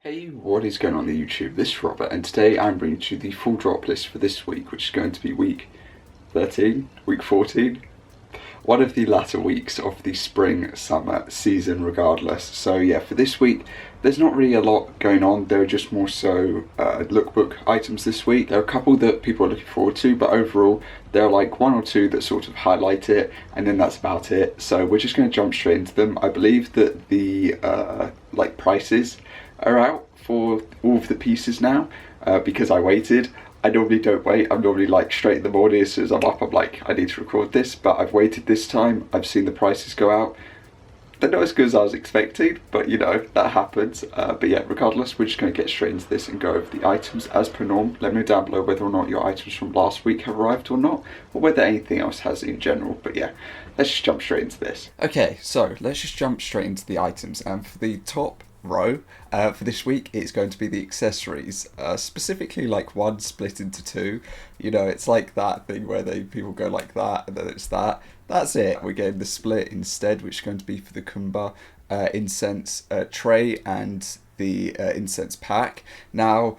Hey, what is going on the YouTube? This is Robert, and today I'm bringing you the full drop list for this week, which is going to be week 13, week 14, one of the latter weeks of the spring-summer season regardless. So yeah, for this week, there's not really a lot going on. There are just more so lookbook items this week. There are a couple that people are looking forward to, but overall, there are like one or two that sort of highlight it, and then that's about it. So we're just going to jump straight into them. I believe that the prices are out for all of the pieces now because I waited. I normally don't wait. I'm normally like straight in the morning as soon as I'm up. I'm like, I need to record this, but I've waited this time. I've seen the prices go out. They're not as good as I was expecting, but you know, that happens. But yeah, regardless, we're just going to get straight into this and go over the items as per norm. Let me know down below whether or not your items from last week have arrived or not, or whether anything else has in general. But yeah, let's just jump straight into this. Okay, so let's just jump straight into the items. And for the top row for this week, it's going to be the accessories, specifically like one split into two. You know, it's like that thing where people go like that and then it's that. That's it. We're getting the split instead, which is going to be for the Kumba incense tray and the incense pack. Now,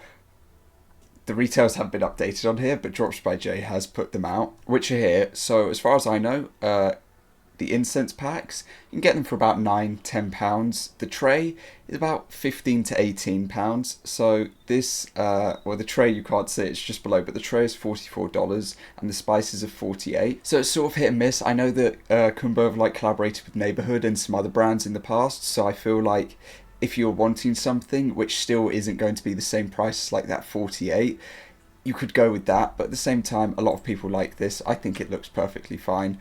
the retails haven't been updated on here, but Drops by Jay has put them out, which are here. So as far as I know, the incense packs, you can get them for about £9-10. The tray is about £15 to £18. So this, the tray you can't see, it's just below, but the tray is $44 and the spices are $48. So it's sort of hit and miss. I know that Kumba have collaborated with Neighbourhood and some other brands in the past, so I feel like if you're wanting something which still isn't going to be the same price as like that 48, you could go with that, but at the same time, a lot of people like this. I think it looks perfectly fine.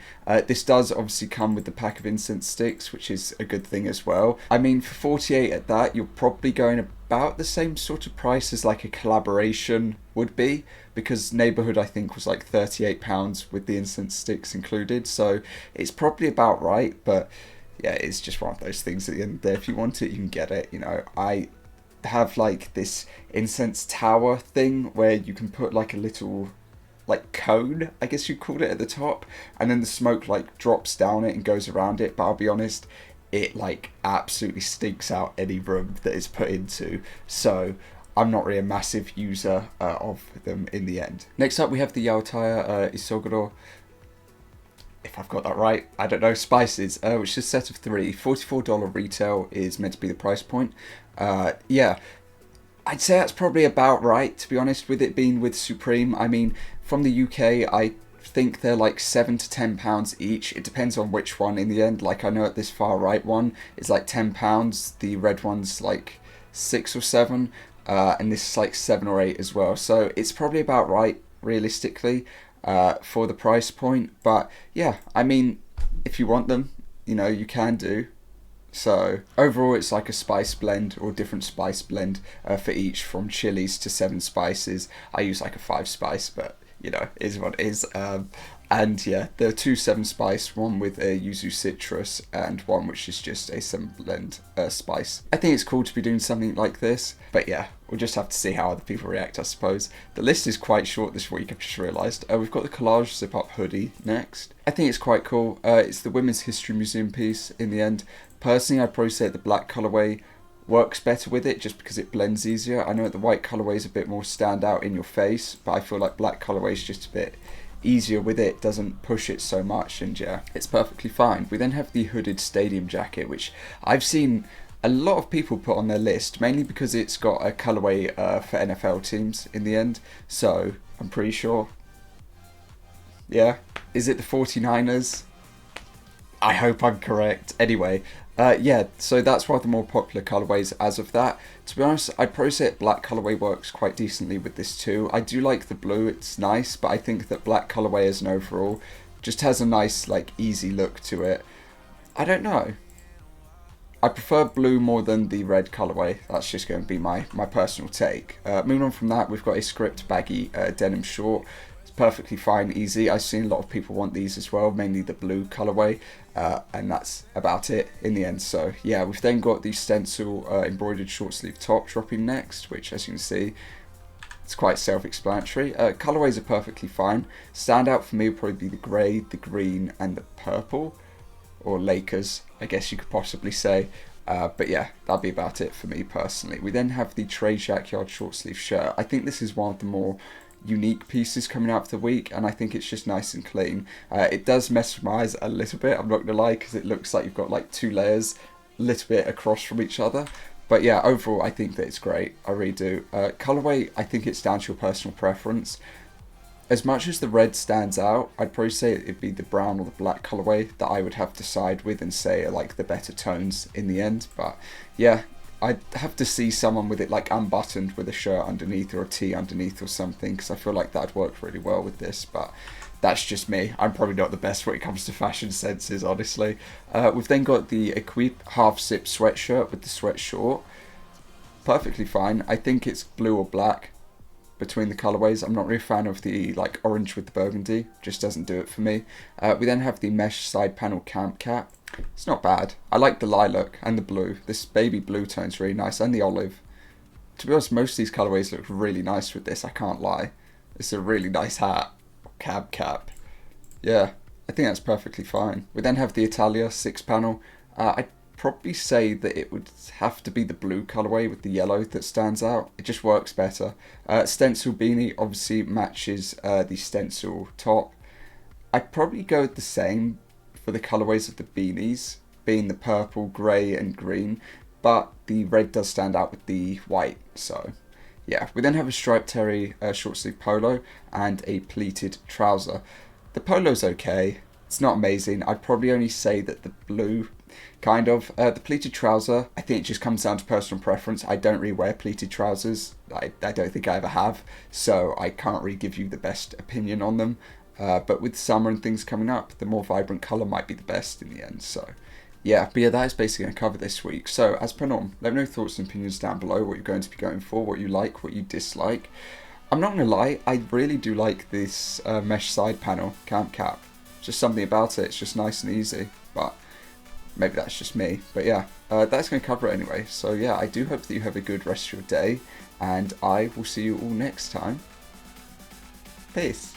This does obviously come with the pack of incense sticks, which is a good thing as well. I mean, for 48 at that, you're probably going about the same sort of price as like a collaboration would be, because Neighbourhood I think was like £38 with the incense sticks included, so it's probably about right. But yeah, it's just one of those things at the end of the day. If you want it, you can get it. You know, I have like this incense tower thing where you can put like a little like cone, I guess you'd call it, at the top, and then the smoke like drops down it and goes around it. But I'll be honest, it like absolutely stinks out any room that it's put into, so I'm not really a massive user of them in the end. Next up we have the Yaotaya Isoguro, if I've got that right, I don't know, spices, which is a set of three. $44 retail is meant to be the price point. Yeah, I'd say that's probably about right, to be honest, with it being with Supreme. I mean, from the UK, I think they're like £7 to £10 each. It depends on which one in the end. Like, I know at this far right one is like £10, the red one's like 6 or 7, and this is like 7 or 8 as well. So it's probably about right, realistically, for the price point. But yeah, I mean, if you want them, you know, you can do. So overall, it's like a spice blend or different spice blend for each, from chilies to 7 spices. I use like a 5 spice, but you know, it is what it is. And yeah, there are 2 7 spice, one with a yuzu citrus and one which is just a 7 blend spice. I think it's cool to be doing something like this, but yeah, we'll just have to see how other people react, I suppose. The list is quite short this week, I've just realised. We've got the collage zip up hoodie next. I think it's quite cool. It's the Women's History Museum piece in the end. Personally, I'd probably say the black colourway works better with it just because it blends easier. I know the white colourway is a bit more stand out in your face, but I feel like black colourway is just a bit easier with it, doesn't push it so much, and yeah, it's perfectly fine. We then have the hooded stadium jacket, which I've seen a lot of people put on their list, mainly because it's got a colourway for NFL teams in the end, so I'm pretty sure. Yeah, is it the 49ers? I hope I'm correct. Anyway, yeah, so that's one of the more popular colourways as of that. To be honest, I'd probably say black colourway works quite decently with this too. I do like the blue, it's nice, but I think that black colourway as an overall just has a nice, like, easy look to it. I don't know. I prefer blue more than the red colourway. That's just going to be my personal take. Moving on from that, we've got a script baggy denim short. Perfectly fine, easy. I've seen a lot of people want these as well, mainly the blue colourway, and that's about it in the end. So yeah, we've then got the stencil embroidered short sleeve top dropping next, which, as you can see, it's quite self-explanatory. Colourways are perfectly fine. Standout for me would probably be the grey, the green and the purple, or Lakers, I guess you could possibly say. But yeah, that'll be about it for me personally. We then have the Trey Jackyard short sleeve shirt. I think this is one of the more unique pieces coming out of the week, and I think it's just nice and clean. It does mess with my eyes a little bit, I'm not gonna lie, because it looks like you've got like 2 layers a little bit across from each other. But yeah, overall I think that it's great, I really do. Colorway, I think it's down to your personal preference. As much as the red stands out, I'd probably say it'd be the brown or the black colorway that I would have to side with and say are like the better tones in the end. But yeah, I'd have to see someone with it like unbuttoned with a shirt underneath or a tee underneath or something, because I feel like that'd work really well with this. But that's just me. I'm probably not the best when it comes to fashion senses, honestly. We've then got the Equip half zip sweatshirt with the sweat short. Perfectly fine. I think it's blue or black between the colorways. I'm not really a fan of the like orange with the burgundy, just doesn't do it for me. We then have the mesh side panel camp cap. It's not bad. I like the lilac and the blue. This baby blue tone's really nice, and the olive. To be honest, most of these colorways look really nice with this, I can't lie. It's a really nice hat. Cab cap. Yeah, I think that's perfectly fine. We then have the Italia 6 panel. I'd probably say that it would have to be the blue colorway with the yellow that stands out. It just works better. Stencil beanie obviously matches the stencil top. I'd probably go with the same for the colorways of the beanies, being the purple, grey and green, but the red does stand out with the white, so yeah. We then have a striped terry short sleeve polo and a pleated trouser. The polo's okay, it's not amazing. I'd probably only say that the blue, kind of. The pleated trouser, I think it just comes down to personal preference. I don't really wear pleated trousers. I don't think I ever have, so I can't really give you the best opinion on them. But with summer and things coming up, the more vibrant colour might be the best in the end. So yeah, but yeah, that is basically going to cover this week. So as per norm, let me know your thoughts and opinions down below, what you're going to be going for, what you like, what you dislike. I'm not going to lie, I really do like this mesh side panel camp cap. Just something about it, it's just nice and easy. But maybe that's just me. But yeah, that's going to cover it anyway. So yeah, I do hope that you have a good rest of your day, and I will see you all next time. Peace.